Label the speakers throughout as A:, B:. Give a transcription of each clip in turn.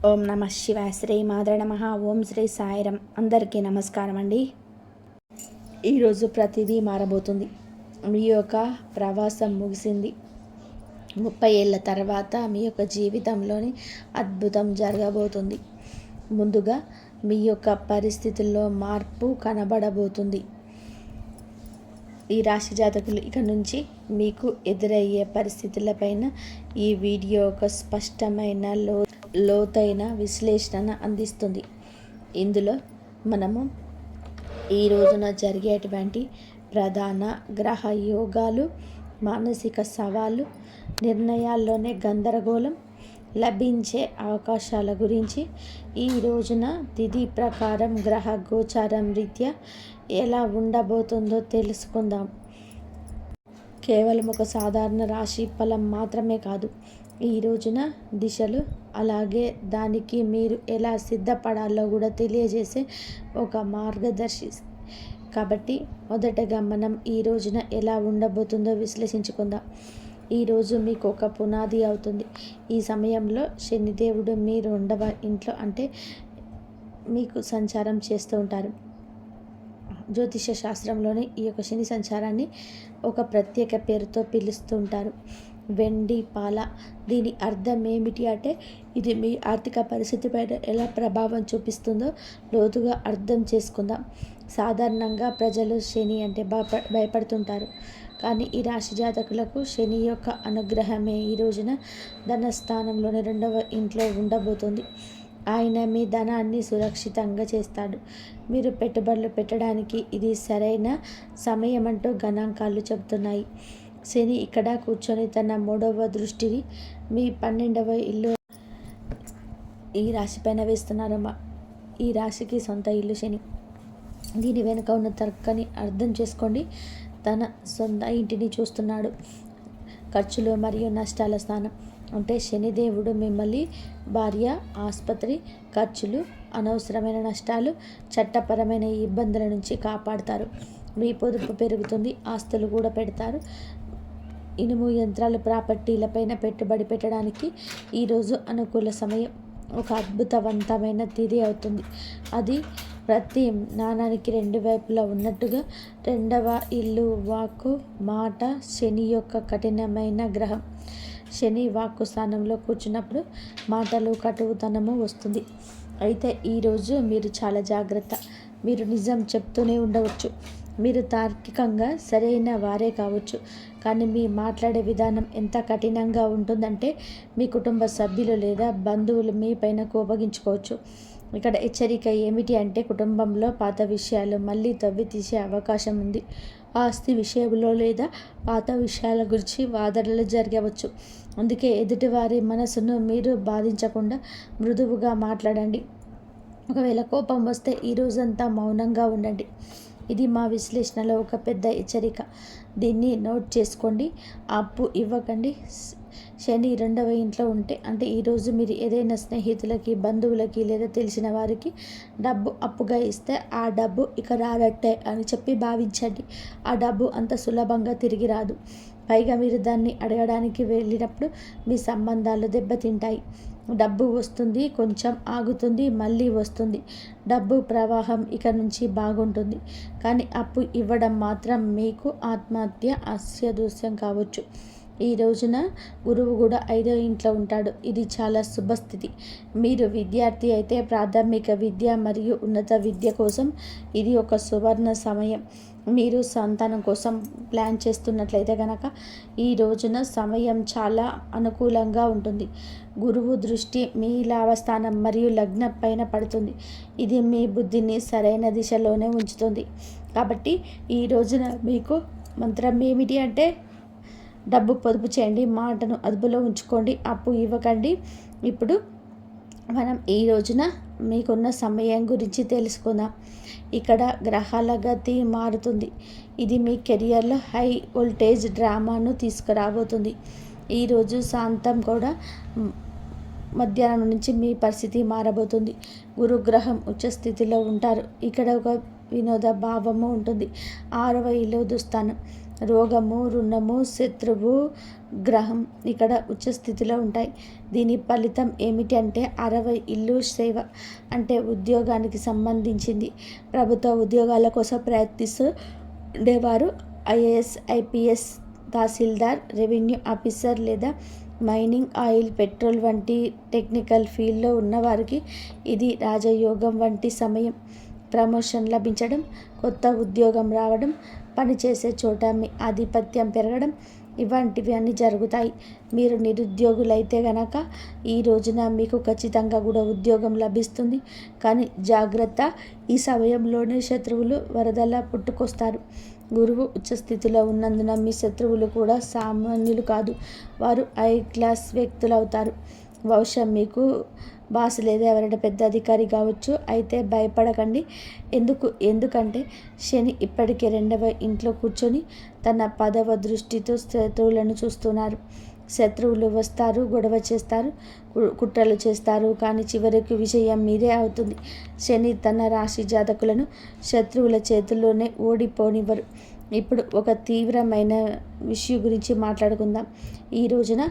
A: ఓం నమ శివాయ. శ్రీ మాధవ నమ. ఓం శ్రీ సాయిరం. అందరికీ నమస్కారం అండి. ఈరోజు ప్రతిదీ మారబోతుంది. మీ యొక్క ప్రవాసం ముగిసింది. 30 ఏళ్ళ తర్వాత మీ యొక్క జీవితంలోని అద్భుతం జరగబోతుంది. ముందుగా మీ యొక్క పరిస్థితుల్లో మార్పు కనబడబోతుంది. ఈ రాశి జాతకులు ఇక నుంచి మీకు ఎదురయ్యే పరిస్థితులపైన ఈ వీడియో ఒక స్పష్టమైన లోతైన విశ్లేషణ అందిస్తుంది. ఇందులో మనము ఈ రోజున జరిగేటువంటి ప్రధాన గ్రహ యోగాలు, మానసిక సవాళ్ళు, నిర్ణయాల్లోనే గందరగోళం, లభించే అవకాశాల గురించి, ఈ రోజున తిథి ప్రకారం గ్రహ గోచారం రీత్యా ఎలా ఉండబోతుందో తెలుసుకుందాం. కేవలం ఒక సాధారణ రాశి ఫలం మాత్రమే కాదు, ఈ రోజున దిశలు, అలాగే దానికి మీరు ఎలా సిద్ధపడాలో కూడా తెలియజేసే ఒక మార్గదర్శి. కాబట్టి మొదటగా మనం ఈ రోజున ఎలా ఉండబోతుందో విశ్లేషించుకుందాం. ఈరోజు మీకు ఒక పునాది అవుతుంది. ఈ సమయంలో శనిదేవుడు మీ 2వ ఇంట్లో అంటే మీకు సంచారం చేస్తూ ఉంటారు. జ్యోతిష శాస్త్రంలోని ఈ యొక్క శని సంచారాన్ని ఒక ప్రత్యేక పేరుతో పిలుస్తూ ఉంటారు, వెండి పాల. దీని అర్థం ఏమిటి అంటే, ఇది మీ ఆర్థిక పరిస్థితిపైన ఎలా ప్రభావం చూపిస్తుందో లోతుగా అర్థం చేసుకుందాం. సాధారణంగా ప్రజలు శని అంటే భయపడుతుంటారు, కానీ ఈ రాశి జాతకులకు శని యొక్క అనుగ్రహమే ఈ రోజున ధనస్థానంలోని 2వ ఇంట్లో ఉండబోతుంది. ఆయన మీ ధనాన్ని సురక్షితంగా చేస్తాడు. మీరు పెట్టుబడులు పెట్టడానికి ఇది సరైన సమయం అంటూ గణాంకాలు చెబుతున్నాయి. శని ఇక్కడ కూర్చొని తన 3వ దృష్టిని మీ 12వ ఇల్లు ఈ రాశిపైన వేస్తున్నారు. ఈ రాశికి సొంత ఇల్లు శని. దీని వెనుక ఉన్న తర్కాన్ని అర్థం చేసుకోండి. తన సొంత ఇంటిని చూస్తున్నాడు. ఖర్చులు మరియు నష్టాల స్థానం అంటే శనిదేవుడు మిమ్మల్ని భార్య, ఆసుపత్రి ఖర్చులు, అనవసరమైన నష్టాలు, చట్టపరమైన ఇబ్బందుల నుంచి కాపాడతారు. మీ పొదుపు పెరుగుతుంది, ఆస్తులు కూడా పెడతారు. ఇనుము, యంత్రాలు, ప్రాపర్టీలపైన పెట్టుబడి పెట్టడానికి ఈరోజు అనుకూల సమయం. ఒక అద్భుతవంతమైన తిథి అవుతుంది. అది ప్రతి నాణానికి 2 వైపులా ఉన్నట్టుగా 2వ ఇల్లు, వాక్కు, మాట. శని యొక్క కఠినమైన గ్రహం. శని వాక్కు స్థానంలో కూర్చున్నప్పుడు మాటలు, కటువుతనము వస్తుంది. అయితే ఈరోజు మీరు చాలా జాగ్రత్త. మీరు నిజం చెప్తూనే ఉండవచ్చు. మీరు తార్కికంగా సరైన వారే కావచ్చు, కానీ మీ మాట్లాడే విధానం ఎంత కఠినంగా ఉంటుందంటే మీ కుటుంబ సభ్యులు లేదా బంధువులు మీ పైన కోపగించుకోవచ్చు. ఇక్కడ హెచ్చరిక ఏమిటి అంటే, కుటుంబంలో పాత విషయాలు మళ్ళీ తవ్వి తీసే అవకాశం ఉంది. ఆస్తి విషయంలో లేదా పాత విషయాల గురించి వాదనలు జరగవచ్చు. అందుకే ఎదుటివారి మనసును మీరు బాధించకుండా మృదువుగా మాట్లాడండి. ఒకవేళ కోపం వస్తే ఈ రోజంతా మౌనంగా ఉండండి. ఇది మా విశ్లేషణలో ఒక పెద్ద హెచ్చరిక. దీన్ని నోట్ చేసుకోండి. అప్పు ఇవ్వకండి. శని 2వ ఇంట్లో ఉంటే అంటే ఈరోజు మీరు ఏదైనా స్నేహితులకి, బంధువులకి లేదా తెలిసిన వారికి డబ్బు అప్పుగా ఇస్తే ఆ డబ్బు ఇక రానట్టే అని చెప్పి భావించండి. ఆ డబ్బు అంత సులభంగా తిరిగి రాదు. పైగా మీరు దాన్ని అడగడానికి వెళ్ళినప్పుడు మీ సంబంధాలు దెబ్బతింటాయి. డబ్బు వస్తుంది, కొంచెం ఆగుతుంది, మళ్ళీ వస్తుంది. డబ్బు ప్రవాహం ఇక నుంచి బాగుంటుంది, కానీ అప్పు ఇవ్వడం మాత్రం మీకు ఆత్మహత్య, అస్యదోషం కావచ్చు. ఈ రోజున గురువు కూడా 5వ ఇంట్లో ఉంటాడు. ఇది చాలా శుభస్థితి. మీరు విద్యార్థి అయితే ప్రాథమిక విద్య మరియు ఉన్నత విద్య కోసం ఇది ఒక సువర్ణ సమయం. మీరు సంతానం కోసం ప్లాన్ చేస్తున్నట్లయితే కనుక ఈ రోజున సమయం చాలా అనుకూలంగా ఉంటుంది. గురువు దృష్టి మీ లాభస్థానం మరియు లగ్నం పైన పడుతుంది. ఇది మీ బుద్ధిని సరైన దిశలోనే ఉంచుతుంది. కాబట్టి ఈ రోజున మీకు మంత్రం ఏమిటి అంటే, డబ్బు పొదుపు చేయండి, మాటను అదుపులో ఉంచుకోండి, అప్పు ఇవ్వకండి. ఇప్పుడు మనం ఈ రోజున మీకున్న సమయం గురించి తెలుసుకుందాం. ఇక్కడ గ్రహాల గతి మారుతుంది. ఇది మీ కెరియర్లో హై వోల్టేజ్ డ్రామాను తీసుకురాబోతుంది. ఈరోజు శాంతం కూడా మధ్యాహ్నం నుంచి మీ పరిస్థితి మారబోతుంది. గురుగ్రహం ఉచ్చ స్థితిలో ఉంటారు. ఇక్కడ ఒక వినోద భావము ఉంటుంది. 6వ ఇల్లు దుస్థానం. రోగము, రుణము, శత్రువు గ్రహం ఇక్కడ ఉచ్చ స్థితిలో ఉంటాయి. దీని ఫలితం ఏమిటి అంటే 60 ఇల్లు సేవ అంటే ఉద్యోగానికి సంబంధించింది. ప్రభుత్వ ఉద్యోగాల కోసం ప్రయత్నిస్తూ ఉండేవారు, ఐఏఎస్, ఐపీఎస్, తహసీల్దార్, రెవెన్యూ ఆఫీసర్ లేదా మైనింగ్, ఆయిల్, పెట్రోల్ వంటి టెక్నికల్ ఫీల్డ్లో ఉన్నవారికి ఇది రాజయోగం వంటి సమయం. ప్రమోషన్ లభించడం, కొత్త ఉద్యోగం రావడం, పనిచేసే చోట మీ ఆధిపత్యం పెరగడం ఇలాంటివి అన్నీ జరుగుతాయి. మీరు నిరుద్యోగులైతే గనక ఈ రోజున మీకు ఖచ్చితంగా కూడా ఉద్యోగం లభిస్తుంది. కానీ జాగ్రత్త, ఈ సమయంలోనే శత్రువులు వరదలా పుట్టుకొస్తారు. గురువు ఉచ్చస్థితిలో ఉన్నందున మీ శత్రువులు కూడా సామాన్యులు కాదు, వారు హై క్లాస్ వ్యక్తులు అవుతారు. బహుశా మీకు బాస్ లేదా ఎవరైనా పెద్ద అధికారి కావచ్చు. అయితే భయపడకండి. ఎందుకంటే శని ఇప్పటికే 2వ ఇంట్లో కూర్చొని తన 10వ దృష్టితో శత్రువులను చూస్తున్నారు. శత్రువులు వస్తారు, గొడవ చేస్తారు, కుట్రలు చేస్తారు, కానీ చివరికి విజయం మీదే అవుతుంది. శని తన రాశి జాతకులను శత్రువుల చేతుల్లోనే ఓడిపోనివ్వరు. ఇప్పుడు ఒక తీవ్రమైన విషయం గురించి మాట్లాడుకుందాం. ఈ రోజున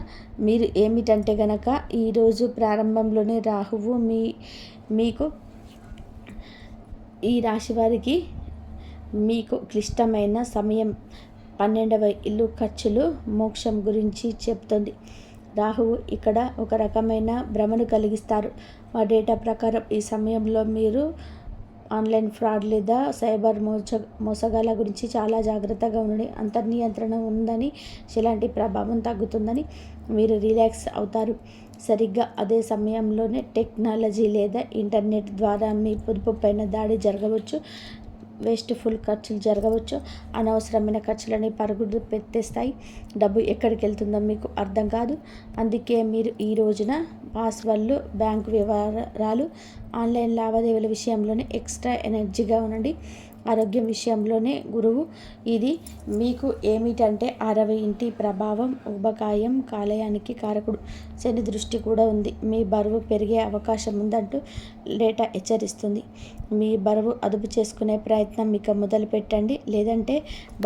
A: మీరు ఏమిటంటే గనక ఈరోజు ప్రారంభంలోనే రాహువు మీకు ఈ రాశి వారికి మీకు క్లిష్టమైన సమయం. 12వ ఇల్లు ఖర్చులు, మోక్షం గురించి చెప్తుంది. రాహువు ఇక్కడ ఒక రకమైన భ్రమను కలిగిస్తారు. మా డేటా ప్రకారం ఈ సమయంలో మీరు ఆన్లైన్ ఫ్రాడ్ లేదా సైబర్ మోసగాల గురించి చాలా జాగ్రత్తగా ఉండండి. అంతర్నియంత్రణ ఉందని, ఎలాంటి ప్రభావం తగ్గుతుందని మీరు రిలాక్స్ అవుతారు. సరిగ్గా అదే సమయంలోనే టెక్నాలజీ లేదా ఇంటర్నెట్ ద్వారా మీ పొదుపు పైన దాడి జరగవచ్చు. వేస్ట్ఫుల్ ఖర్చులు జరగవచ్చు. అనవసరమైన ఖర్చులని పరుగులు పెట్టేస్తాయి. డబ్బు ఎక్కడికి వెళ్తుందో మీకు అర్థం కాదు. అందుకే మీరు ఈ రోజున పాస్వర్డ్లు, బ్యాంకు వ్యవహారాలు, ఆన్లైన్ లావాదేవీల విషయంలోనే ఎక్స్ట్రా ఎనర్జీగా ఉండండి. ఆరోగ్యం విషయంలోనే గురువు ఇది మీకు ఏమిటంటే 60 ఇంటి ప్రభావం, ఉబకాయం, కాలేయానికి కారకుడు. శని దృష్టి కూడా ఉంది. మీ బరువు పెరిగే అవకాశం ఉందంటూ డేటా హెచ్చరిస్తుంది. మీ బరువు అదుపు చేసుకునే ప్రయత్నం ఇక మొదలు పెట్టండి. లేదంటే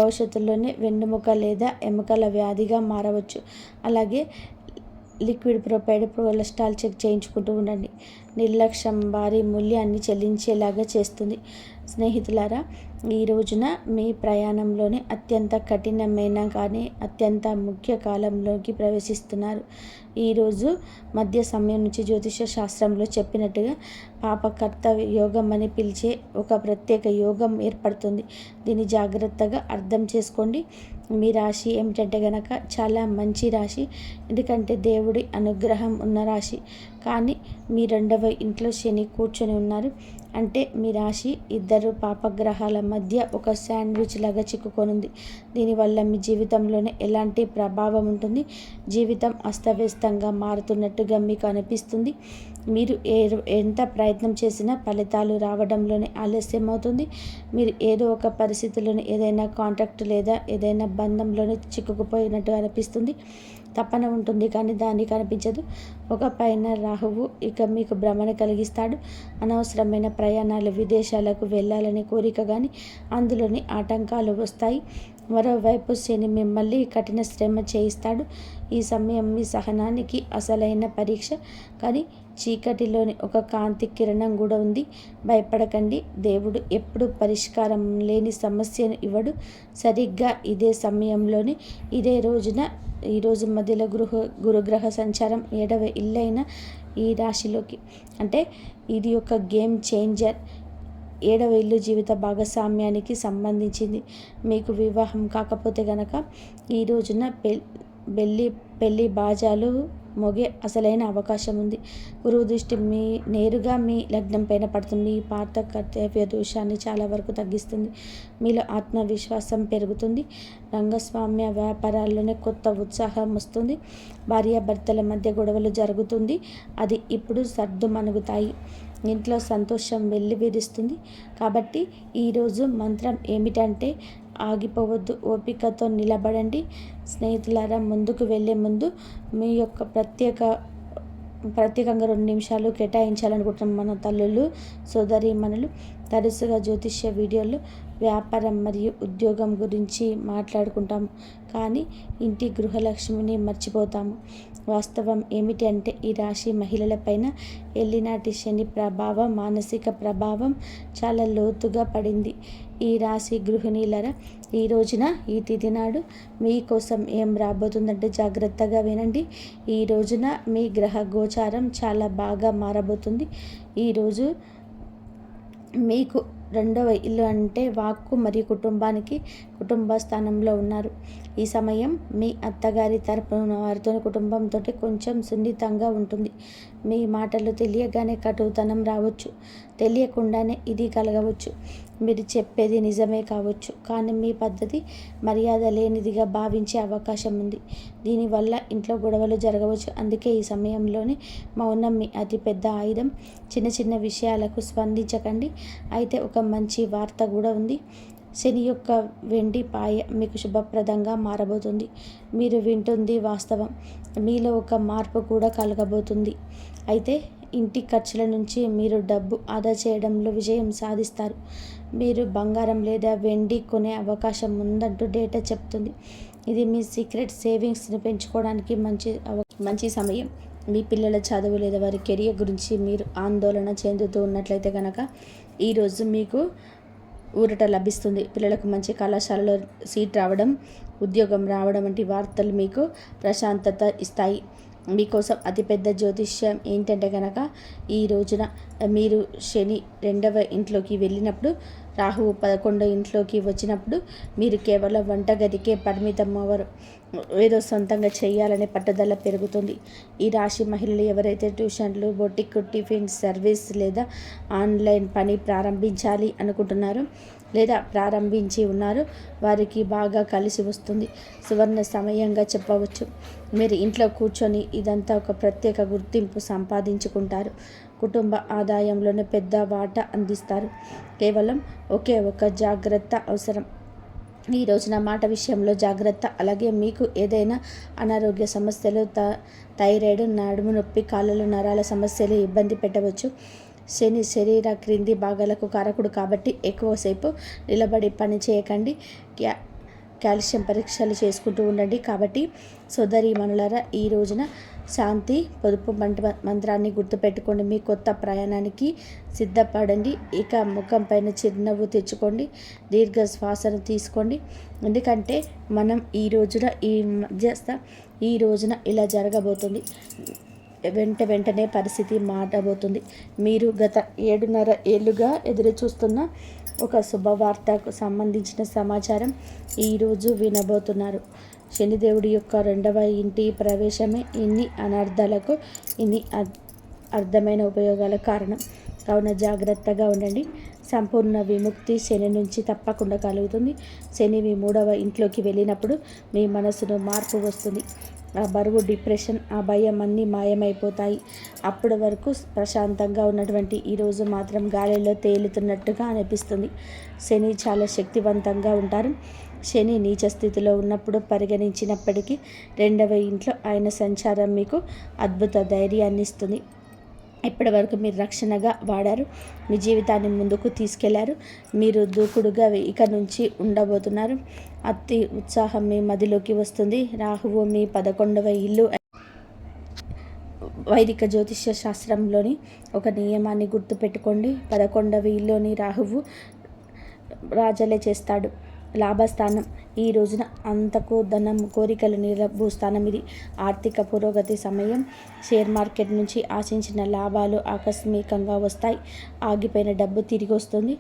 A: భవిష్యత్తులోనే వెన్నుముక లేదా ఎముకల వ్యాధిగా మారవచ్చు. అలాగే లిక్విడ్ ప్రొవైడ్ కొలెస్ట్రాల్ చెక్ చేయించుకుంటూ ఉండండి. నిర్లక్ష్యం భారీ మూల్యాన్ని చెల్లించేలాగా చేస్తుంది. స్నేహితులారా, ఈ రోజున మీ ప్రయాణంలోనే అత్యంత కఠినమైన కానీ అత్యంత ముఖ్య కాలంలోకి ప్రవేశిస్తున్నారు. ఈరోజు మధ్య సమయం నుంచి జ్యోతిష శాస్త్రంలో చెప్పినట్టుగా పాపకర్త యోగం అని పిలిచే ఒక ప్రత్యేక యోగం ఏర్పడుతుంది. దీన్ని జాగ్రత్తగా అర్థం చేసుకోండి. మీ రాశి ఏమిటంటే గనక చాలా మంచి రాశి, ఎందుకంటే దేవుడి అనుగ్రహం ఉన్న రాశి. కానీ మీ 2వ ఇంట్లో శని కూర్చొని ఉన్నారు అంటే మీ రాశి 2 పాపగ్రహాల మధ్య ఒక శాండ్విచ్ లాగా చిక్కుకొనుంది. దీనివల్ల మీ జీవితంలోనే ఎలాంటి ప్రభావం ఉంటుంది? జీవితం అస్తవ్యస్తంగా మారుతున్నట్టుగా మీకు అనిపిస్తుంది. మీరు ఎంత ప్రయత్నం చేసినా ఫలితాలు రావడంలోనే ఆలస్యం అవుతుంది. మీరు ఏదో ఒక పరిస్థితిలోనే ఏదైనా కాంట్రాక్ట్ లేదా ఏదైనా బంధంలోనే చిక్కుకుపోయినట్టు అనిపిస్తుంది. తపన ఉంటుంది కానీ దాన్ని కనిపించదు. ఒక పైన రాహువు ఇక మీకు భ్రమణ కలిగిస్తాడు. అనవసరమైన ప్రయాణాలు, విదేశాలకు వెళ్ళాలనే కోరిక కానీ అందులోని ఆటంకాలు వస్తాయి. మరోవైపు శని మిమ్మల్ని కఠిన శ్రమ చేయిస్తాడు. ఈ సమయం మీ సహనానికి అసలైన పరీక్ష. కానీ చీకటిలోని ఒక కాంతి కిరణం కూడా ఉంది. భయపడకండి. దేవుడు ఎప్పుడు పరిష్కారం లేని సమస్యను ఇవ్వడు. సరిగ్గా ఇదే సమయంలోనే ఇదే రోజున ఈరోజు మధ్యలో గురుగ్రహ సంచారం 7వ ఇల్లైన ఈ రాశిలోకి, అంటే ఇది ఒక గేమ్ చేంజర్. 7వ ఇల్లు జీవిత భాగస్వామ్యానికి సంబంధించింది. మీకు వివాహం కాకపోతే గనక ఈ రోజున పెళ్ళి బాజాలు మోగే అసలైన అవకాశం ఉంది. గురువు దృష్టి నేరుగా మీ లగ్నం పైన పడుతుంది. మీ పాత కర్తవ్య దోషాన్ని చాలా వరకు తగ్గిస్తుంది. మీలో ఆత్మవిశ్వాసం పెరుగుతుంది. రంగస్వామ్య వ్యాపారాల్లోనే కొత్త ఉత్సాహం వస్తుంది. భార్యాభర్తల మధ్య గొడవలు జరుగుతుంది, అది ఇప్పుడు సర్దుమణుగుతాయి. ఇంట్లో సంతోషం వెల్లివిరుస్తుంది. కాబట్టి ఈరోజు మంత్రం ఏమిటంటే ఆగిపోవద్దు, ఓపికతో నిలబడండి. స్నేహితులారా, ముందుకు వెళ్ళే ముందు మీ యొక్క ప్రత్యేకంగా 2 నిమిషాలు కేటాయించాలనుకుంటున్నాం. మన తల్లులు, సోదరీమణులు తరచుగా జ్యోతిష్య వీడియోలు వ్యాపారం మరియు ఉద్యోగం గురించి మాట్లాడుకుంటాము, కానీ ఇంటి గృహలక్ష్మిని మర్చిపోతాము. వాస్తవం ఏమిటి అంటే ఈ రాశి మహిళలపైన ఏలినాటి శని ప్రభావం, మానసిక ప్రభావం చాలా లోతుగా పడింది. ఈ రాశి గృహిణీలరా, ఈ రోజున ఈ తిథి నాడు మీకోసం ఏం రాబోతుందంటే జాగ్రత్తగా వినండి. ఈ రోజున మీ గ్రహ గోచారం చాలా బాగా మారబోతుంది. ఈరోజు మీకు రెండవ ఇల్లు అంటే వాక్కు మరియు కుటుంబ స్థానంలో ఉన్నారు. ఈ సమయం మీ అత్తగారి తరపున వారితో కుటుంబంతో కొంచెం సున్నితంగా ఉంటుంది. మీ మాటలు తెలియగానే కటుతనం రావచ్చు, తెలియకుండానే ఇది కలగవచ్చు. మీరు చెప్పేది నిజమే కావచ్చు, కానీ మీ పద్ధతి మర్యాద లేనిదిగా భావించే అవకాశం ఉంది. దీనివల్ల ఇంట్లో గొడవలు జరగవచ్చు. అందుకే ఈ సమయంలోనే మౌనం మీ అతిపెద్ద ఆయుధం. చిన్న చిన్న విషయాలకు స్పందించకండి. అయితే ఒక మంచి వార్త కూడా ఉంది. శని యొక్క వెండి పాయ మీకు శుభప్రదంగా మారబోతుంది. మీరు వింటుంది వాస్తవం. మీలో ఒక మార్పు కూడా కలగబోతుంది. అయితే ఇంటి ఖర్చుల నుంచి మీరు డబ్బు ఆదా చేయడంలో విజయం సాధిస్తారు. మీరు బంగారం లేదా వెండి కొనే అవకాశం ఉందంటూ డేటా చెప్తుంది. ఇది మీ సీక్రెట్ సేవింగ్స్ని పెంచుకోవడానికి మంచి సమయం. మీ పిల్లల చదువు లేదా వారి కెరియర్ గురించి మీరు ఆందోళన చెందుతూ ఉన్నట్లయితే కనుక ఈరోజు మీకు ఊరట లభిస్తుంది. పిల్లలకు మంచి కళాశాలలో సీట్ రావడం, ఉద్యోగం రావడం వంటి వార్తలు మీకు ప్రశాంతత ఇస్తాయి. మీకోసం అతిపెద్ద జ్యోతిష్యం ఏంటంటే కనుక ఈ రోజున మీరు శని 2వ ఇంట్లోకి వెళ్ళినప్పుడు, రాహువు 11వ ఇంట్లోకి వచ్చినప్పుడు మీరు కేవలం వంటగదికే పరిమితం అవ్వరు. ఏదో సొంతంగా చేయాలనే పట్టుదల పెరుగుతుంది. ఈ రాశి మహిళలు ఎవరైతే ట్యూషన్లు, బొటిక్, టిఫిన్ సర్వీస్ లేదా ఆన్లైన్ పని ప్రారంభించాలి అనుకుంటున్నారో లేదా ప్రారంభించి ఉన్నారు, వారికి బాగా కలిసి వస్తుంది. సువర్ణ సమయంగా చెప్పవచ్చు. మీరు ఇంట్లో కూర్చొని ఇదంతా ఒక ప్రత్యేక గుర్తింపు సంపాదించుకుంటారు. కుటుంబ ఆదాయంలోనే పెద్ద వాటా అందిస్తారు. కేవలం ఒకే ఒక జాగ్రత్త అవసరం. ఈ రోజున మాట విషయంలో జాగ్రత్త. అలాగే మీకు ఏదైనా అనారోగ్య సమస్యలు, థైరాయిడ్, నడుము నొప్పి, కాళ్ళలో నరాల సమస్యలు ఇబ్బంది పెట్టవచ్చు. శని శరీర క్రింది భాగాలకు కారకుడు కాబట్టి ఎక్కువసేపు నిలబడి పని చేయకండి. కాల్షియం పరీక్షలు చేసుకుంటూ ఉండండి. కాబట్టి సోదరీమణులారా, ఈ రోజున శాంతి పొదుపు మంత్రాన్ని గుర్తుపెట్టుకోండి. మీ కొత్త ప్రయాణానికి సిద్ధపడండి. ఇక ముఖం పైన చిరునవ్వు తెచ్చుకోండి. దీర్ఘ శ్వాసను తీసుకోండి. ఎందుకంటే మనం ఈ రోజున ఇలా జరగబోతుంది. వెంటనే పరిస్థితి మారబోతుంది. మీరు గత 7.5 ఏళ్ళుగా ఎదురు చూస్తున్న ఒక శుభవార్తకు సంబంధించిన సమాచారం ఈరోజు వినబోతున్నారు. శనిదేవుడి యొక్క 2వ ఇంటి ప్రవేశమే ఇన్ని అనర్థాలకు, ఇన్ని అర్థమైన ఉపయోగాలకు కారణం. కావున జాగ్రత్తగా ఉండండి. సంపూర్ణ విముక్తి శని నుంచి తప్పకుండా కలుగుతుంది. శని మీ 3వ ఇంట్లోకి వెళ్ళినప్పుడు మీ మనసులో మార్పు వస్తుంది. ఆ బరువు, డిప్రెషన్, ఆ భయం అన్నీ మాయమైపోతాయి. అప్పటి వరకు ప్రశాంతంగా ఉన్నటువంటి ఈరోజు మాత్రం గాలిలో తేలుతున్నట్టుగా అనిపిస్తుంది. శని చాలా శక్తివంతంగా ఉంటారు. శని నీచ స్థితిలో ఉన్నప్పుడు పరిగణించినప్పటికీ 2వ ఇంట్లో ఆయన సంచారం మీకు అద్భుత ధైర్యాన్ని ఇస్తుంది. ఇప్పటి వరకు మీరు రక్షణగా వాడారు. మీ జీవితాన్ని ముందుకు తీసుకెళ్లారు. మీరు దూకుడుగా ఇక నుంచి ఉండబోతున్నారు. అతి ఉత్సాహం మీ మదిలోకి వస్తుంది. రాహువు మీ 11వ ఇల్లు. వైదిక జ్యోతిష్య శాస్త్రంలోని ఒక నియమాన్ని గుర్తుపెట్టుకోండి. 11వ ఇల్లుని రాహువు రాజలే చేస్తాడు. లాభస్థానం. ఈ రోజున అంతకు ధనం, కోరికలు నిలబు స్థానం ఇది. ఆర్థిక పురోగతి సమయం. షేర్ మార్కెట్ నుంచి ఆశించిన లాభాలు ఆకస్మికంగా వస్తాయి. ఆగిపోయిన డబ్బు తిరిగి వస్తుంది.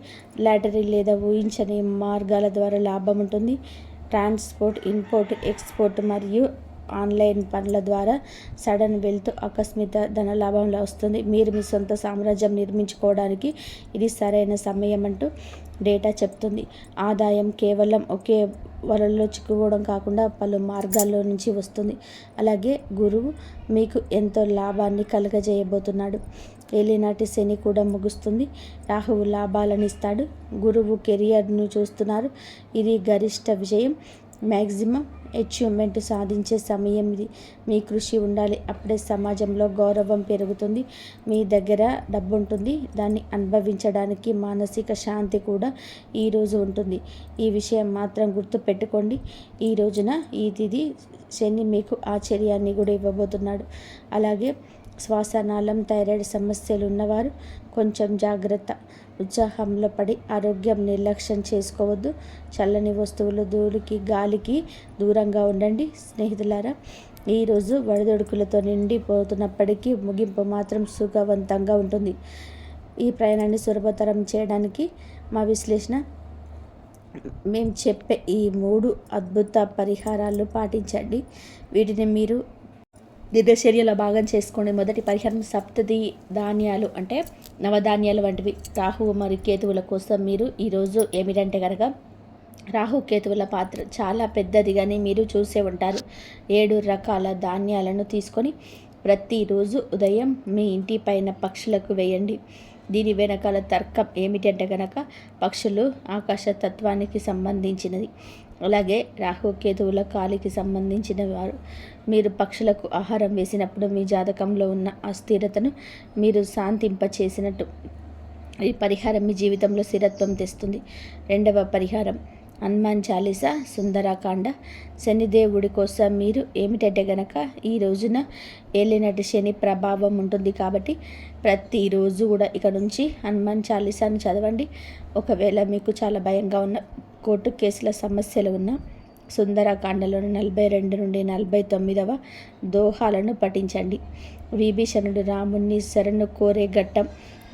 A: లాటరీ లేదా ఊహించని మార్గాల ద్వారా లాభం ఉంటుంది. ట్రాన్స్పోర్ట్, ఇంపోర్ట్, ఎక్స్పోర్ట్ మరియు ఆన్లైన్ పనుల ద్వారా సడన్ వెల్త్, ఆకస్మిక ధనలాభంలో వస్తుంది. మీరు మీ సొంత సామ్రాజ్యం నిర్మించుకోవడానికి ఇది సరైన సమయం అంటూ డేటా చెప్తుంది. ఆదాయం కేవలం ఒకే వలలో చిక్కుకోవడం కాకుండా పలు మార్గాల్లో నుంచి వస్తుంది. అలాగే గురువు మీకు ఎంతో లాభాన్ని కలుగజేయబోతున్నాడు. ఏలినాటి శని కూడా ముగుస్తుంది. రాహువు లాభాలను ఇస్తాడు. గురువు కెరియర్ను చూస్తున్నారు. ఇది గరిష్ట విజయం. మ్యాక్సిమం అచీవ్మెంట్ సాధించే సమయం ఇది. మీ కృషి ఉండాలి, అప్పుడే సమాజంలో గౌరవం పెరుగుతుంది. మీ దగ్గర డబ్బు ఉంటుంది, దాన్ని అనుభవించడానికి మానసిక శాంతి కూడా ఈరోజు ఉంటుంది. ఈ విషయం మాత్రం గుర్తుపెట్టుకోండి. ఈ రోజున ఈ తిథి శని మీకు ఆశ్చర్యాన్ని కూడా ఇవ్వబోతున్నాడు. అలాగే శ్వాసనాళం థైరాయిడ్ సమస్యలు ఉన్నవారు కొంచెం జాగ్రత్త. ఉత్సాహంలో పడి ఆరోగ్యం నిర్లక్ష్యం చేసుకోవద్దు. చల్లని వస్తువులు, ధూళికి, గాలికి దూరంగా ఉండండి. స్నేహితులారా, ఈరోజు వడిదొడుకులతో నిండిపోతున్నప్పటికీ ముగింపు మాత్రం సుఖవంతంగా ఉంటుంది. ఈ ప్రయాణాన్ని సులభతరం చేయడానికి మా విశ్లేషణ, మేము చెప్పే ఈ 3 అద్భుత పరిహారాలు పాటించండి. వీటిని మీరు దినచర్యలో భాగం చేసుకోండి. మొదటి పరిహారం సప్తది ధాన్యాలు అంటే నవధాన్యాలు వంటివి. రాహువు మరియు కేతువుల కోసం మీరు ఈరోజు ఏమిటంటే కనుక, రాహు కేతువుల పాత్ర చాలా పెద్దదిగానే మీరు చూసే ఉంటారు. 7 రకాల ధాన్యాలను తీసుకొని ప్రతిరోజు ఉదయం మీ ఇంటి పైన పక్షులకు వేయండి. దీని వెనకాల తర్కం ఏమిటంటే కనుక, పక్షులు ఆకాశ తత్వానికి సంబంధించినది. అలాగే రాహుకేతువుల కాలికి సంబంధించిన వారు. మీరు పక్షులకు ఆహారం వేసినప్పుడు మీ జాతకంలో ఉన్న అస్థిరతను మీరు శాంతింపచేసినట్టు. ఈ పరిహారం మీ జీవితంలో స్థిరత్వం తెస్తుంది. రెండవ పరిహారం హనుమాన్ చాలీసా సుందరకాండ. శనిదేవుడి కోసం మీరు ఏమిటంటే గనక, ఈ రోజున ఏలినటి శని ప్రభావం ఉంటుంది కాబట్టి ప్రతిరోజు కూడా ఇక నుంచి హనుమాన్ చాలీసాను చదవండి. ఒకవేళ మీకు చాలా భయంగా ఉన్న, కోర్టు కేసుల సమస్యలు ఉన్న, సుందరకాండలోని 42 నుండి 49వ దోహాలను పఠించండి. విభీషణుడు రాముణ్ణి శరణు కోరే ఘట్టం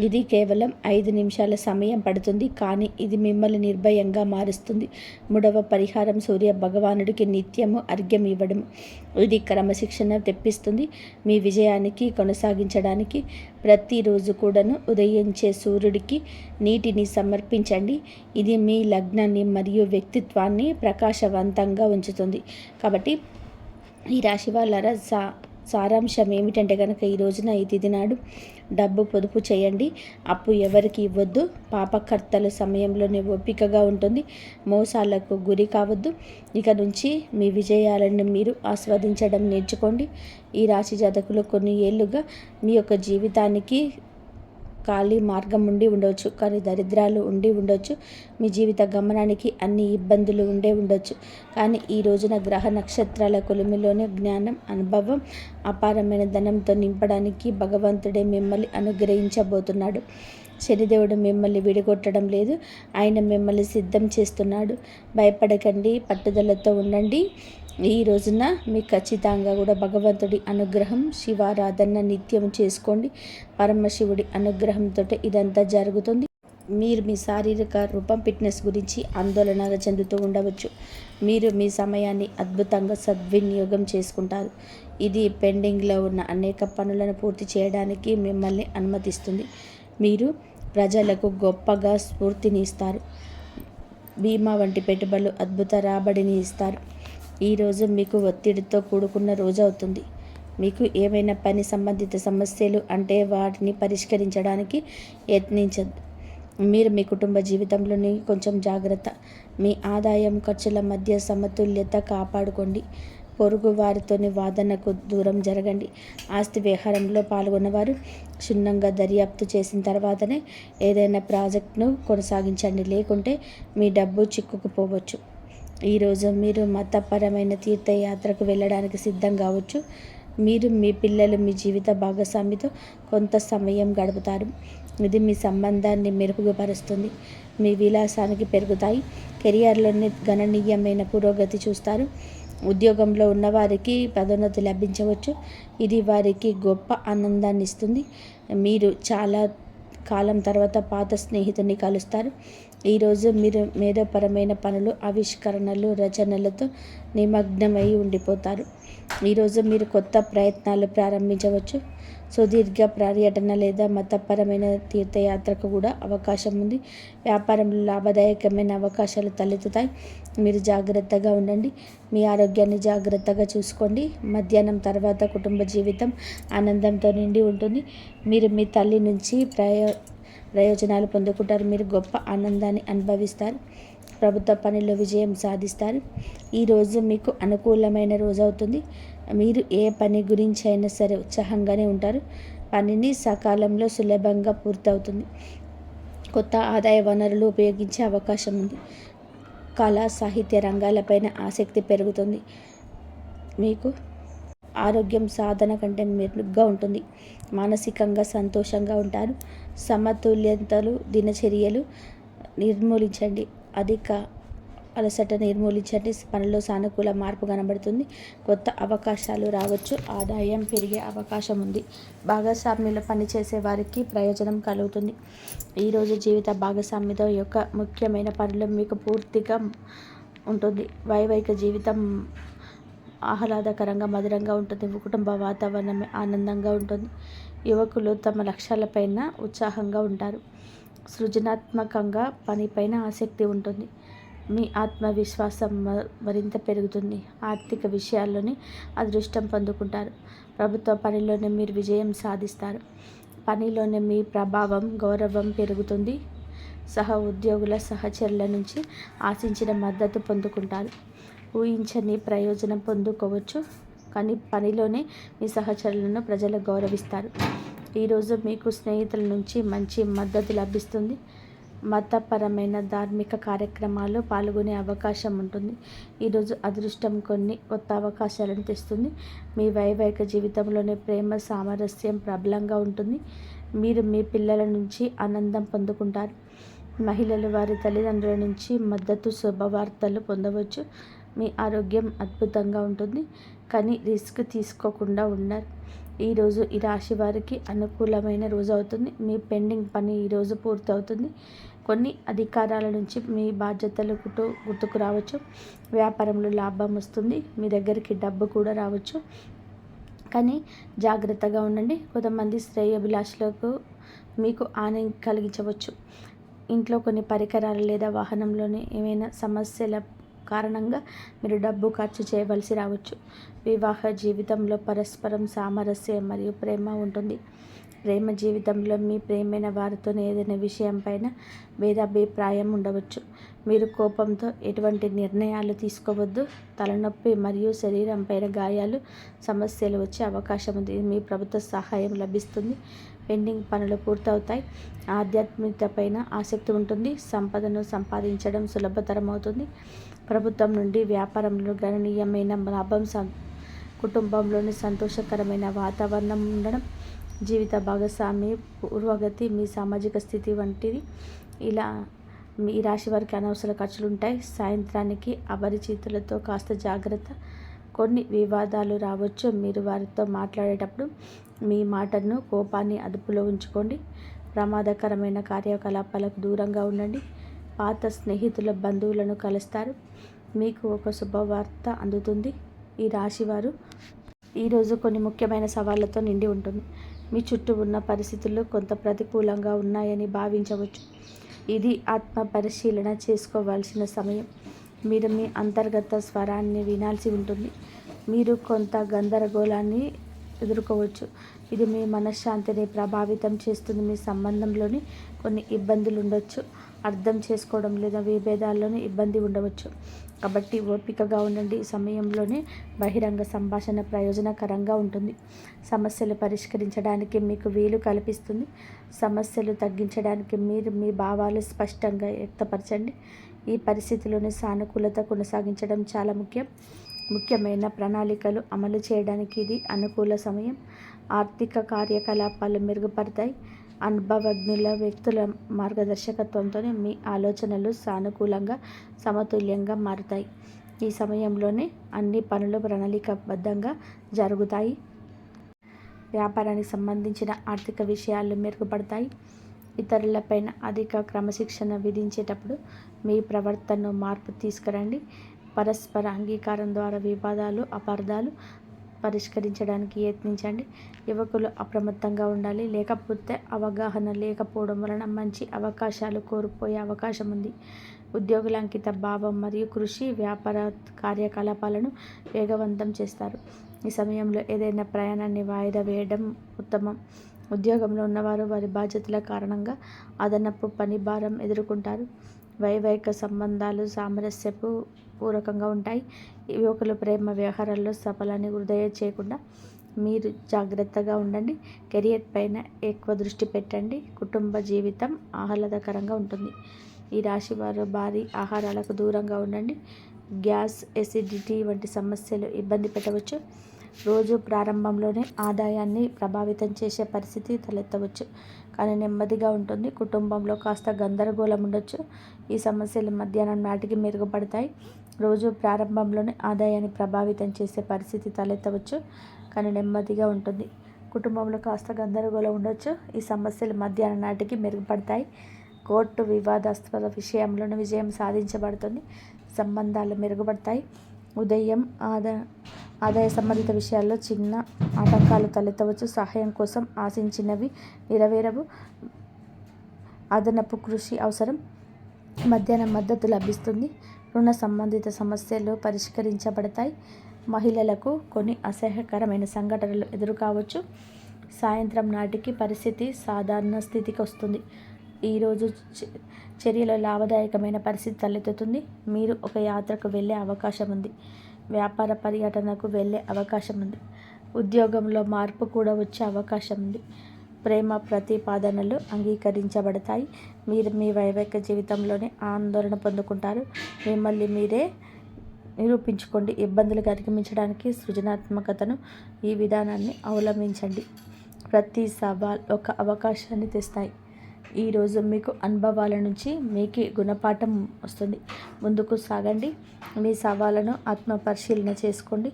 A: ఇది. కేవలం 5 నిమిషాల సమయం పడుతుంది, కానీ ఇది మిమ్మల్ని నిర్భయంగా మారుస్తుంది. 3వ పరిహారం సూర్య భగవానుడికి నిత్యము అర్ఘ్యం ఇవ్వడం. ఇది క్రమశిక్షణ తెప్పిస్తుంది. మీ విజయానికి కొనసాగించడానికి ప్రతిరోజు కూడాను ఉదయించే సూర్యుడికి నీటిని సమర్పించండి. ఇది మీ లగ్నాన్ని మరియు వ్యక్తిత్వాన్ని ప్రకాశవంతంగా ఉంచుతుంది. కాబట్టి ఈ రాశి వాళ్ళ సారాంశం ఏమిటంటే కనుక, ఈ రోజున ఈ తిథి నాడు డబ్బు పొదుపు చేయండి. అప్పు ఎవరికి ఇవ్వద్దు. పాపకర్తల సమయంలోనే ఓపికగా ఉంటుంది. మోసాలకు గురి కావద్దు. ఇక నుంచి మీ విజయాలను మీరు ఆస్వాదించడం నేర్చుకోండి. ఈ రాశి జాతకులు కొన్ని ఏళ్ళుగా మీ యొక్క జీవితానికి ఖాళీ మార్గం ఉండి ఉండవచ్చు, కానీ దరిద్రాలు ఉండి ఉండొచ్చు. మీ జీవిత గమనానికి అన్ని ఇబ్బందులు ఉండొచ్చు. కానీ ఈ రోజున గ్రహ నక్షత్రాల కొలిమిలోనే జ్ఞానం, అనుభవం, అపారమైన ధనంతో నింపడానికి భగవంతుడే మిమ్మల్ని అనుగ్రహించబోతున్నాడు. శనిదేవుడు మిమ్మల్ని విడగొట్టడం లేదు, ఆయన మిమ్మల్ని సిద్ధం చేస్తున్నాడు. భయపడకండి, పట్టుదలతో ఉండండి. ఈ రోజున మీకు ఖచ్చితంగా కూడా భగవంతుడి అనుగ్రహం, శివారాధన నిత్యం చేసుకోండి. పరమశివుడి అనుగ్రహంతో ఇదంతా జరుగుతుంది. మీరు మీ శారీరక రూపం, ఫిట్నెస్ గురించి ఆందోళన చెందుతూ ఉండవచ్చు. మీరు మీ సమయాన్ని అద్భుతంగా సద్వినియోగం చేసుకుంటారు. ఇది పెండింగ్లో ఉన్న అనేక పనులను పూర్తి చేయడానికి మిమ్మల్ని అనుమతిస్తుంది. మీరు ప్రజలకు గొప్పగా స్ఫూర్తిని ఇస్తారు. బీమా వంటి పెట్టుబడులు అద్భుత రాబడిని ఇస్తారు. ఈరోజు మీకు ఒత్తిడితో కూడుకున్న రోజు అవుతుంది. మీకు ఏమైనా పని సంబంధిత సమస్యలు అంటే వాటిని పరిష్కరించడానికి యత్నించద్దు. మీరు మీ కుటుంబ జీవితంలోని కొంచెం జాగ్రత్త. మీ ఆదాయం ఖర్చుల మధ్య సమతుల్యత కాపాడుకోండి. పొరుగు వారితోని వాదనకు దూరం జరగండి. ఆస్తి వ్యవహారంలో పాల్గొన్నవారు క్షుణ్ణంగా దర్యాప్తు చేసిన తర్వాతనే ఏదైనా ప్రాజెక్టును కొనసాగించండి, లేకుంటే మీ డబ్బు చిక్కుకుపోవచ్చు. ఈరోజు మీరు మతపరమైన తీర్థయాత్రకు వెళ్ళడానికి సిద్ధం కావచ్చు. మీరు మీ పిల్లలు మీ జీవిత భాగస్వామితో కొంత సమయం గడుపుతారు. ఇది మీ సంబంధాన్ని మెరుగుపరుస్తుంది. మీ విలాసానికి పెరుగుతాయి. కెరియర్లోని గణనీయమైన పురోగతి చూస్తారు. ఉద్యోగంలో ఉన్నవారికి పదోన్నతి లభించవచ్చు. ఇది వారికి గొప్ప ఆనందాన్ని ఇస్తుంది. మీరు చాలా కాలం తర్వాత పాత స్నేహితుని కలుస్తారు. ఈరోజు మీరు మేధోపరమైన పనులు, ఆవిష్కరణలు, రచనలతో నిమగ్నమై ఉండిపోతారు. ఈరోజు మీరు కొత్త ప్రయత్నాలు ప్రారంభించవచ్చు. సుదీర్ఘ పర్యటన లేదా మతపరమైన తీర్థయాత్రకు కూడా అవకాశం ఉంది. వ్యాపారంలో లాభదాయకమైన అవకాశాలు తలెత్తుతాయి. మీరు జాగ్రత్తగా ఉండండి. మీ ఆరోగ్యాన్ని జాగ్రత్తగా చూసుకోండి. మధ్యాహ్నం తర్వాత కుటుంబ జీవితం ఆనందంతో నిండి ఉంటుంది. మీరు మీ తల్లి నుంచి ప్రయోజనాలు పొందుకుంటారు. మీరు గొప్ప ఆనందాన్ని అనుభవిస్తారు. ప్రభుత్వ పనిలో విజయం సాధిస్తారు. ఈరోజు మీకు అనుకూలమైన రోజు అవుతుంది. మీరు ఏ పని గురించి అయినా సరే ఉత్సాహంగానే ఉంటారు. పనిని సకాలంలో సులభంగా పూర్తవుతుంది. కొత్త ఆదాయ వనరులు ఉపయోగించే అవకాశం ఉంది. కళా సాహిత్య రంగాలపైన ఆసక్తి పెరుగుతుంది. మీకు ఆరోగ్యం సాధన కంటే మెరుగ్గా ఉంటుంది. మానసికంగా సంతోషంగా ఉంటారు. సమతుల్యతలు దినచర్యలు నిర్మూలించండి. అధిక అలసట నిర్మూలించండి. పనిలో సానుకూల మార్పు కనబడుతుంది. కొత్త అవకాశాలు రావచ్చు. ఆదాయం పెరిగే అవకాశం ఉంది. భాగస్వామ్యంలో పనిచేసే వారికి ప్రయోజనం కలుగుతుంది. ఈరోజు జీవిత భాగస్వామ్యత యొక్క ముఖ్యమైన పనులు మీకు పూర్తిగా ఉంటుంది. వైవాహిక జీవితం ఆహ్లాదకరంగా మధురంగా ఉంటుంది. కుటుంబ వాతావరణం ఆనందంగా ఉంటుంది. యువకులు తమ లక్ష్యాలపైన ఉత్సాహంగా ఉంటారు. సృజనాత్మకంగా పనిపైన ఆసక్తి ఉంటుంది. మీ ఆత్మవిశ్వాసం మరింత పెరుగుతుంది. ఆర్థిక విషయాల్లోని అదృష్టం పొందుకుంటారు. ప్రభుత్వ పనిలోనే మీరు విజయం సాధిస్తారు. పనిలోనే మీ ప్రభావం గౌరవం పెరుగుతుంది. సహ ఉద్యోగుల సహచరుల నుంచి ఆశించిన మద్దతు పొందుకుంటారు. ఊహించని ప్రయోజనం పొందుకోవచ్చు. కానీ పనిలోనే మీ సహచరులను ప్రజలు గౌరవిస్తారు. ఈరోజు మీకు స్నేహితుల నుంచి మంచి మద్దతు లభిస్తుంది. మతపరమైన ధార్మిక కార్యక్రమాల్లో పాల్గొనే అవకాశం ఉంటుంది. ఈరోజు అదృష్టం కొన్ని కొత్త అవకాశాలను తెస్తుంది. మీ వైవాహిక జీవితంలోని ప్రేమ సామరస్యం ప్రబలంగా ఉంటుంది. మీరు మీ పిల్లల నుంచి ఆనందం పొందుకుంటారు. మహిళలు వారి తల్లిదండ్రుల నుంచి మద్దతు శుభవార్తలు పొందవచ్చు. మీ ఆరోగ్యం అద్భుతంగా ఉంటుంది. కానీ రిస్క్ తీసుకోకుండా ఉన్నారు. ఈరోజు ఈ రాశి వారికి అనుకూలమైన రోజు అవుతుంది. మీ పెండింగ్ పని ఈరోజు పూర్తవుతుంది. కొన్ని అధికారాల నుంచి మీ బాధ్యతలు గుర్తుకు రావచ్చు. వ్యాపారంలో లాభం వస్తుంది. మీ దగ్గరికి డబ్బు కూడా రావచ్చు. కానీ జాగ్రత్తగా ఉండండి. కొంతమంది శ్రేయోభిలాషులకు మీకు హాని కలిగించవచ్చు. ఇంట్లో కొన్ని పరికరాలు లేదా వాహనంలోని ఏమైనా సమస్యల కారణంగా మీరు డబ్బు ఖర్చు చేయవలసి రావచ్చు. వివాహ జీవితంలో పరస్పరం సామరస్యం మరియు ప్రేమ ఉంటుంది. ప్రేమ జీవితంలో మీ ప్రేమైన వారితో ఏదైనా విషయంపైన భేదాభిప్రాయం ఉండవచ్చు. మీరు కోపంతో ఎటువంటి నిర్ణయాలు తీసుకోవద్దు. తలనొప్పి మరియు శరీరంపైన గాయాలు సమస్యలు వచ్చే అవకాశం ఉంది. మీ ప్రభుత్వ సహాయం లభిస్తుంది. పెండింగ్ పనులు పూర్తవుతాయి. ఆధ్యాత్మికతపైన ఆసక్తి ఉంటుంది. సంపదను సంపాదించడం సులభతరం అవుతుంది. ప్రభుత్వం నుండి వ్యాపారంలో గణనీయమైన లాభం, కుటుంబంలోని సంతోషకరమైన వాతావరణం ఉండడం, జీవిత భాగస్వామి పూర్వగతి, మీ సామాజిక స్థితి వంటిది. ఇలా మీ రాశి వారికి అనవసర ఖర్చులు ఉంటాయి. సాయంత్రానికి అపరిచితులతో కాస్త జాగ్రత్త. కొన్ని వివాదాలు రావచ్చు. మీరు వారితో మాట్లాడేటప్పుడు మీ మాటను కోపాన్ని అదుపులో ఉంచుకోండి. ప్రమాదకరమైన కార్యకలాపాలకు దూరంగా ఉండండి. పాత స్నేహితుల బంధువులను కలుస్తారు. మీకు ఒక శుభవార్త అందుతుంది. ఈ రాశివారు ఈరోజు కొన్ని ముఖ్యమైన సవాళ్లతో నిండి ఉంటుంది. మీ చుట్టూ ఉన్న పరిస్థితులు కొంత ప్రతికూలంగా ఉన్నాయని భావించవచ్చు. ఇది ఆత్మ పరిశీలన చేసుకోవాల్సిన సమయం. మీరు మీ అంతర్గత స్వరాన్ని వినాల్సి ఉంటుంది. మీరు కొంత గందరగోళాన్ని ఎదుర్కోవచ్చు. ఇది మీ మనశ్శాంతిని ప్రభావితం చేస్తుంది. మీ సంబంధంలోని కొన్ని ఇబ్బందులు ఉండవచ్చు. అర్థం చేసుకోవడం లేదా విభేదాల్లోని ఇబ్బంది ఉండవచ్చు. కాబట్టి ఓపికగా ఉండండి. ఈ సమయంలోనే బహిరంగ సంభాషణ ప్రయోజనకరంగా ఉంటుంది. సమస్యలు పరిష్కరించడానికి మీకు వీలు కల్పిస్తుంది. సమస్యలు తగ్గించడానికి మీరు మీ భావాలు స్పష్టంగా వ్యక్తపరచండి. ఈ పరిస్థితిలోని సానుకూలత కొనసాగించడం చాలా ముఖ్యం. ముఖ్యమైన ప్రణాళికలు అమలు చేయడానికి ఇది అనుకూల సమయం. ఆర్థిక కార్యకలాపాలు మెరుగుపడతాయి. అనుభవజ్ఞుల వ్యక్తుల మార్గదర్శకత్వంతో మీ ఆలోచనలు సానుకూలంగా సమతుల్యంగా మారుతాయి. ఈ సమయంలోనే అన్ని పనులు ప్రణాళికాబద్ధంగా జరుగుతాయి. వ్యాపారానికి సంబంధించిన ఆర్థిక విషయాలు మెరుగుపడతాయి. ఇతరులపైన అధిక క్రమశిక్షణ విధించేటప్పుడు మీ ప్రవర్తనలో మార్పు తీసుకురండి. పరస్పర అంగీకారం ద్వారా వివాదాలు, అపార్థాలు పరిష్కరించడానికి యత్నించండి. యువకులు అప్రమత్తంగా ఉండాలి. లేకపోతే అవగాహన లేకపోవడం వలన మంచి అవకాశాలు కోల్పోయే అవకాశం ఉంది. ఉద్యోగుల అంకిత భావం మరియు కృషి వ్యాపార కార్యకలాపాలను వేగవంతం చేస్తారు. ఈ సమయంలో ఏదైనా ప్రయాణాన్ని వాయిదా వేయడం ఉత్తమం. ఉద్యోగంలో ఉన్నవారు వారి బాధ్యతల కారణంగా అదనపు పని భారం ఎదుర్కొంటారు. వైవాహిక సంబంధాలు సామరస్యపు పూర్వకంగా ఉంటాయి. యువకులు ప్రేమ వ్యవహారాల్లో సఫలాన్ని వృధా చేయకుండా మీరు జాగ్రత్తగా ఉండండి. కెరియర్ పైన ఎక్కువ దృష్టి పెట్టండి. కుటుంబ జీవితం ఆహ్లాదకరంగా ఉంటుంది. ఈ రాశి వారు భారీ ఆహారాలకు దూరంగా ఉండండి. గ్యాస్, ఎసిడిటీ వంటి సమస్యలు ఇబ్బంది పెట్టవచ్చు. రోజు ప్రారంభంలోనే ఆదాయాన్ని ప్రభావితం చేసే పరిస్థితి తలెత్తవచ్చు, కానీ నెమ్మదిగా ఉంటుంది. కుటుంబంలో కాస్త గందరగోళం ఉండొచ్చు. ఈ సమస్యలు మధ్యాహ్నం నాటికి మెరుగుపడతాయి. రోజు ప్రారంభంలోనే ఆదాయాన్ని ప్రభావితం చేసే పరిస్థితి తలెత్తవచ్చు, కానీ నెమ్మదిగా ఉంటుంది. కుటుంబంలో కాస్త గందరగోళం ఉండొచ్చు. ఈ సమస్యలు మధ్యాహ్నం నాటికి మెరుగుపడతాయి. కోర్టు వివాదాస్పద విషయంలోనూ విజయం సాధించబడుతుంది. సంబంధాలు మెరుగుపడతాయి. ఉదయం ఆదాయ సంబంధిత విషయాల్లో చిన్న ఆటంకాలు తలెత్తవచ్చు. సహాయం కోసం ఆశించినవి నెరవేరవు. అదనపు కృషి అవసరం. మధ్యాహ్నం మద్దతు లభిస్తుంది. రుణ సంబంధిత సమస్యలు పరిష్కరించబడతాయి. మహిళలకు కొన్ని అసహ్యకరమైన సంఘటనలు ఎదురుకావచ్చు. సాయంత్రం నాటికి పరిస్థితి సాధారణ స్థితికి వస్తుంది. ఈరోజు చర్యలో లాభదాయకమైన పరిస్థితి తలెత్తుతుంది. మీరు ఒక యాత్రకు వెళ్ళే అవకాశం ఉంది. వ్యాపార పర్యటనకు వెళ్ళే అవకాశం ఉంది. ఉద్యోగంలో మార్పు కూడా వచ్చే అవకాశం ఉంది. ప్రేమ ప్రతిపాదనలు అంగీకరించబడతాయి. మీరు మీ వైవాహిక జీవితంలోనే ఆందోళన పొందుకుంటారు. మిమ్మల్ని మీరే నిరూపించుకోండి. ఇబ్బందులు అధిగమించడానికి సృజనాత్మకతను ఈ విధానాన్ని అవలంబించండి. ప్రతి సవాల్ ఒక అవకాశాన్ని తెస్తాయి. ఈరోజు మీకు అనుభవాల నుంచి మీకు గుణపాఠం వస్తుంది. ముందుకు సాగండి. మీ సవాళ్ళను ఆత్మపరిశీలన చేసుకోండి,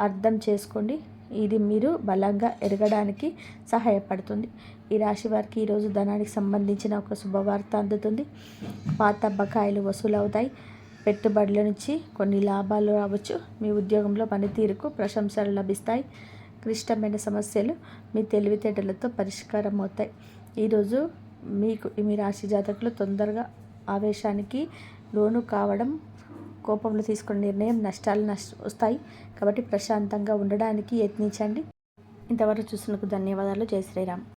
A: అర్థం చేసుకోండి. ఇది మీరు బలంగా ఎదగడానికి సహాయపడుతుంది. ఈ రాశి వారికి ఈరోజు ధనానికి సంబంధించిన ఒక శుభవార్త అందుతుంది. పాత బకాయిలు వసూలవుతాయి. పెట్టుబడుల నుంచి కొన్ని లాభాలు రావచ్చు. మీ ఉద్యోగంలో పనితీరుకు ప్రశంసలు లభిస్తాయి. క్లిష్టమైన సమస్యలు మీ తెలివితేటలతో పరిష్కారం అవుతాయి. ఈరోజు మీకు మీ రాశి జాతకులు తొందరగా ఆవేశానికి లోను కావడం, కోపంలో తీసుకునే నిర్ణయం నష్టాలు వస్తాయి. కాబట్టి ప్రశాంతంగా ఉండడానికి యత్నించండి. ఇంతవరకు చూసినందుకు ధన్యవాదాలు. జై శ్రీరామ్.